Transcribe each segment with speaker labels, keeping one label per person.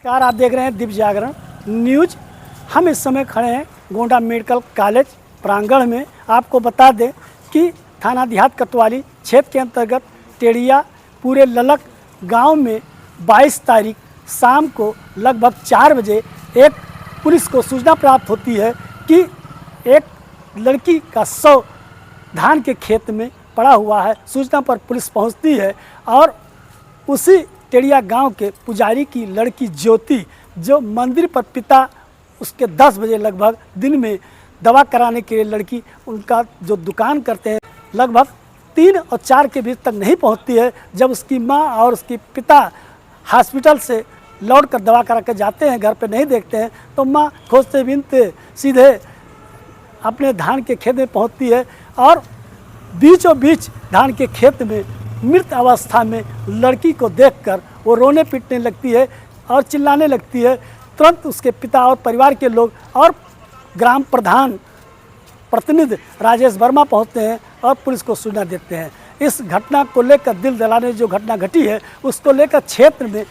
Speaker 1: नमस्कार, आप देख रहे हैं दिव्य जागरण न्यूज। हम इस समय खड़े हैं गोंडा मेडिकल कॉलेज प्रांगण में। आपको बता दें कि थाना देहात कोतवाली क्षेत्र के अंतर्गत टेड़िया पूरे ललक गांव में 22 तारीख शाम को लगभग 4 बजे एक पुलिस को सूचना प्राप्त होती है कि एक लड़की का शव धान के खेत में पड़ा हुआ है। सूचना पर पुलिस पहुंचती है और उसी टेड़िया गांव के पुजारी की लड़की ज्योति, जो मंदिर पर पिता उसके 10 बजे लगभग दिन में दवा कराने के लिए लड़की उनका जो दुकान करते हैं लगभग 3 और 4 के बीच तक नहीं पहुंचती है। जब उसकी मां और उसके पिता हॉस्पिटल से लौट कर दवा करा कर जाते हैं, घर पे नहीं देखते हैं, तो मां खोजते बिनते सीधे अपने धान के खेत में पहुंचती है और बीचों बीच धान के खेत में मृत अवस्था में लड़की को देखकर वो रोने पीटने लगती है और चिल्लाने लगती है। तुरंत उसके पिता और परिवार के लोग और ग्राम प्रधान प्रतिनिधि राजेश वर्मा पहुंचते हैं और पुलिस को सूचना देते हैं। इस घटना को लेकर दिल दहलाने जो घटना घटी है उसको लेकर क्षेत्र में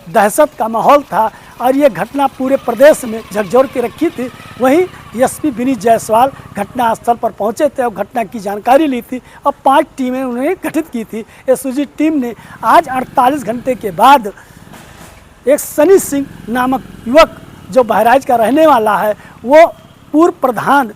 Speaker 1: दहशत का माहौल था और ये घटना पूरे प्रदेश में झकझोर के रखी थी। वहीं एसपी विनीत जायसवाल घटनास्थल पर पहुंचे थे और घटना की जानकारी ली थी और 5 टीमें उन्होंने गठित की थी। एसओजी टीम ने आज 48 घंटे के बाद एक सनी सिंह नामक युवक जो बहराइच का रहने वाला है, वो पूर्व प्रधान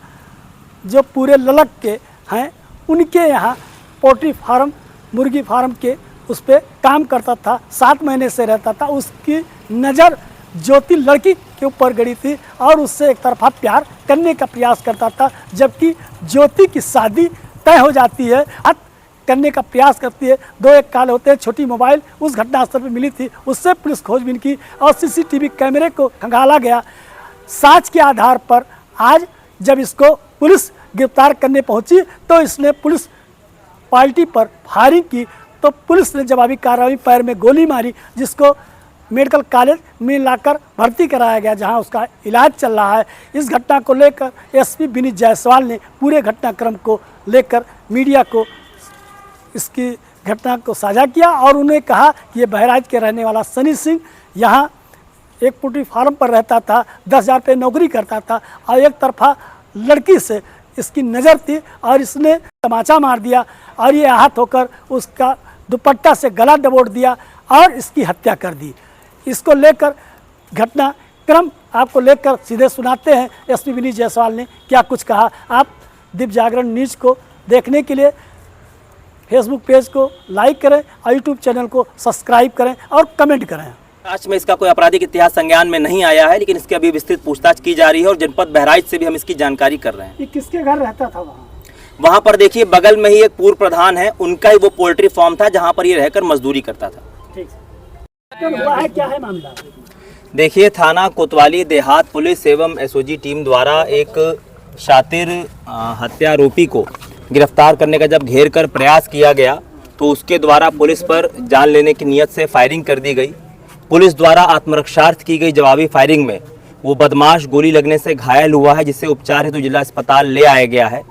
Speaker 1: जो पूरे ललक के हैं, उनके यहाँ पोल्ट्री फार्म मुर्गी फार्म के उस पर काम करता था, 7 महीने से रहता था। उसकी नज़र ज्योति लड़की के ऊपर गड़ी थी और उससे एक तरफा प्यार करने का प्रयास करता था। जबकि ज्योति की शादी तय हो जाती है, करने का प्रयास करती है। 2-1 काल होते हैं, छोटी मोबाइल उस घटनास्थल पर मिली थी, उससे पुलिस खोजबीन की और सीसीटीवी कैमरे को खंगाला गया। साक्ष्य के आधार पर आज जब इसको पुलिस गिरफ्तार करने पहुंची तो इसने पुलिस पार्टी पर फायरिंग की, तो पुलिस ने जवाबी कार्रवाई पैर में गोली मारी, जिसको मेडिकल कॉलेज में लाकर भर्ती कराया गया, जहां उसका इलाज चल रहा है। इस घटना को लेकर एसपी विनीत जायसवाल ने पूरे घटनाक्रम को लेकर मीडिया को इसकी घटना को साझा किया और उन्हें कहा कि ये बहराइच के रहने वाला सनी सिंह यहाँ एक पोल्ट्री फार्म पर रहता था, 10,000 रुपये नौकरी करता था और एक तरफा लड़की से इसकी नज़र थी और इसने तमाचा मार दिया और ये आहत होकर उसका दुपट्टा से गला दबोच दिया और इसकी हत्या कर दी। इसको लेकर घटनाक्रम आपको लेकर सीधे सुनाते हैं एसपी विनीत जायसवाल ने क्या कुछ कहा। आप दिव्य जागरण न्यूज़ को देखने के लिए फेसबुक पेज को लाइक करें और यूट्यूब चैनल को सब्सक्राइब करें और कमेंट करें।
Speaker 2: आज में इसका कोई आपराधिक इतिहास संज्ञान में नहीं आया है, लेकिन इसकी अभी विस्तृत पूछताछ की जा रही है और जनपद बहराइच से भी हम इसकी जानकारी कर रहे हैं।
Speaker 1: ये किसके घर रहता था
Speaker 2: वहाँ पर देखिए बगल में ही एक पूर्व प्रधान है, उनका ही वो पोल्ट्री फार्म था जहाँ पर ये रहकर मजदूरी करता था।
Speaker 1: ठीक है, क्या है मामला?
Speaker 2: देखिए, थाना कोतवाली देहात पुलिस एवं एसओजी टीम द्वारा एक शातिर हत्यारोपी को गिरफ्तार करने का जब घेर कर प्रयास किया गया तो उसके द्वारा पुलिस पर जान लेने की नीयत से फायरिंग कर दी गई। पुलिस द्वारा आत्मरक्षार्थ की गई जवाबी फायरिंग में वो बदमाश गोली लगने से घायल हुआ है, जिसे उपचार हेतु जिला अस्पताल ले आया गया है।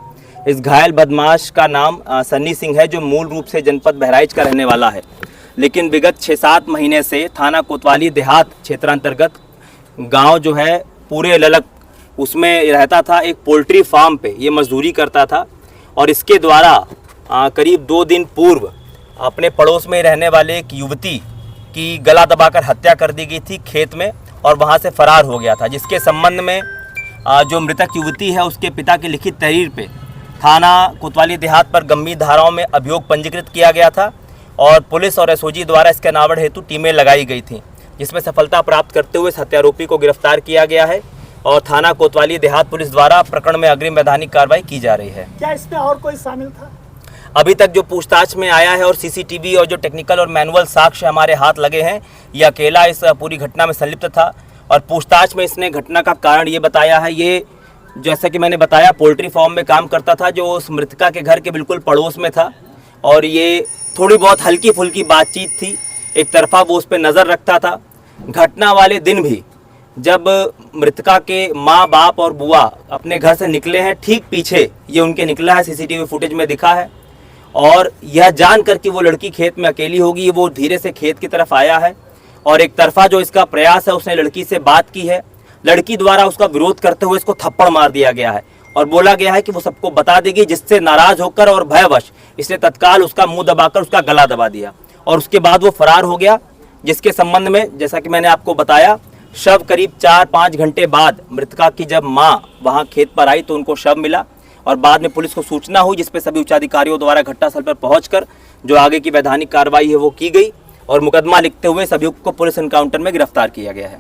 Speaker 2: इस घायल बदमाश का नाम सन्नी सिंह है, जो मूल रूप से जनपद बहराइच का रहने वाला है, लेकिन विगत 6-7 महीने से थाना कोतवाली देहात क्षेत्रांतर्गत गांव जो है पूरे ललक उसमें रहता था। एक पोल्ट्री फार्म पे ये मजदूरी करता था और इसके द्वारा करीब 2 दिन पूर्व अपने पड़ोस में रहने वाले एक युवती की गला दबाकर हत्या कर दी गई थी खेत में और वहां से फरार हो गया था, जिसके संबंध में जो मृतक युवती है उसके पिता की लिखित तहरीर पे थाना कोतवाली देहात पर गंभीर धाराओं में अभियोग पंजीकृत किया गया था और पुलिस और एसओजी द्वारा इसके अनावरण हेतु टीमें लगाई गई थी, जिसमें सफलता प्राप्त करते हुए इस हत्यारोपी को गिरफ्तार किया गया है और थाना कोतवाली देहात पुलिस द्वारा प्रकरण में अग्रिम वैधानिक कार्रवाई की जा रही है।
Speaker 1: क्या इसमें और कोई शामिल था?
Speaker 2: अभी तक जो पूछताछ में आया है और सीसीटीवी और जो टेक्निकल और मैनुअल साक्ष्य हमारे हाथ लगे हैं, ये अकेला इस पूरी घटना में संलिप्त था और पूछताछ में इसने घटना का कारण ये बताया है। ये जैसा कि मैंने बताया पोल्ट्री फार्म में काम करता था, जो उस मृतका के घर के बिल्कुल पड़ोस में था और ये थोड़ी बहुत हल्की फुल्की बातचीत थी, एक तरफा वो उस पर नज़र रखता था। घटना वाले दिन भी जब मृतका के माँ बाप और बुआ अपने घर से निकले हैं, ठीक पीछे ये उनके निकला है, सीसीटीवी फुटेज में दिखा है और यह जान कर कि वो लड़की खेत में अकेली होगी, वो धीरे से खेत की तरफ आया है और एक तरफा जो इसका प्रयास है, उसने लड़की से बात की है, लड़की द्वारा उसका विरोध करते हुए इसको थप्पड़ मार दिया गया है और बोला गया है कि वो सबको बता देगी, जिससे नाराज होकर और भयवश इसने तत्काल उसका मुंह दबाकर उसका गला दबा दिया और उसके बाद वो फरार हो गया। जिसके संबंध में जैसा कि मैंने आपको बताया, शव करीब 4-5 घंटे बाद मृतका की जब मां वहां खेत पर आई तो उनको शव मिला और बाद में पुलिस को सूचना हुई, जिस पे सभी उच्चाधिकारियों द्वारा घटनास्थल पर पहुंचकर जो आगे की वैधानिक कार्रवाई है वो की गई और मुकदमा लिखते हुए सभी को पुलिस एनकाउंटर में गिरफ्तार किया गया है।